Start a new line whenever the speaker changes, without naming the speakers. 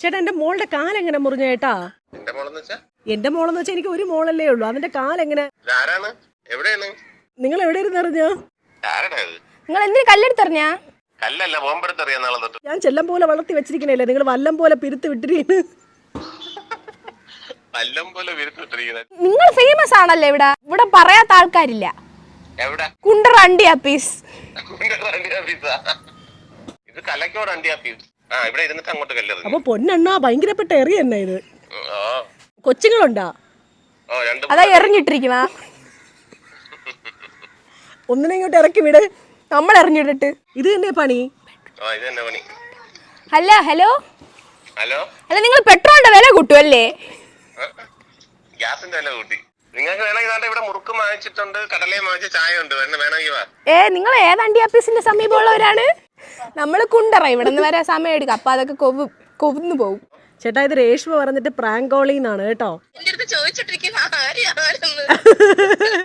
ചേട്ടാ എന്റെ മോളുടെ കാലെങ്ങനെ മുറിഞ്ഞ ചേട്ടാ? എന്റെ മോളെന്ന് വെച്ചാൽ എനിക്ക് ഒരു മോളല്ലേ ഉള്ളൂ, അതിന്റെ കാലെങ്ങനെ? നിങ്ങൾ എവിടെ ഇരുന്ന് എറിഞ്ഞോ?
നിങ്ങൾ എന്തിനു കല്ലെടുത്തെറിഞ്ഞാ?
ഞാൻ ചെല്ലം പോലെ വളർത്തി വെച്ചിരിക്കണല്ലേ, നിങ്ങൾ വല്ലം പോലെ പിരുത്ത് വിട്ടിരിക്കുന്നു.
നിങ്ങൾ ഫേമസ് ആണല്ലേ ഇവിടെ, ഇവിടെ പറയാത്ത ആൾക്കാരില്ല. കുണ്ടറ അണ്ടി ആപ്പീസ്.
അപ്പൊ പൊന്നെണ്ണ ഭയങ്കരപ്പെട്ട എറി തന്നെ ഇത്. കൊച്ചുങ്ങളുണ്ടാ?
അതാ എറിഞ്ഞിട്ടിരിക്കണ.
ഒന്നിനെ ഇങ്ങോട്ട് ഇറക്കി വിട്,
നമ്മൾ എറിഞ്ഞിട്ടിട്ട്.
ഇത് തന്നെ പണി.
അല്ല ഹലോ അല്ല, നിങ്ങൾ പെട്രോളിന്റെ വില കൂട്ടുമല്ലേ?
ഗ്യാസിന്റെ വില കൂട്ടി. നിങ്ങൾക്ക് വേണമെങ്കിൽ ഇവിടെ മുറുക്ക് വാങ്ങിച്ചിട്ടുണ്ട്, കടലയും വാങ്ങിച്ച ചായ ഉണ്ട്, വേണമെങ്കിൽ വാ.
നിങ്ങൾ ഏത് അണ്ടി ആപ്പീസിന്റെ സമീപമുള്ളവരാണ്? നമ്മള് കുണ്ടറ, ഇവിടെ നിന്ന് വരാൻ സമയം എടുക്കും, അപ്പൊ അതൊക്കെ കൊവുന്നു പോകും.
ചേട്ടാ ഇത് രേഷ്മ പറഞ്ഞിട്ട് പ്രാങ്ക് കോളിന്നാണ് കേട്ടോ.
എന്റെ അടുത്ത് ചോദിച്ചിട്ടിരിക്കുന്ന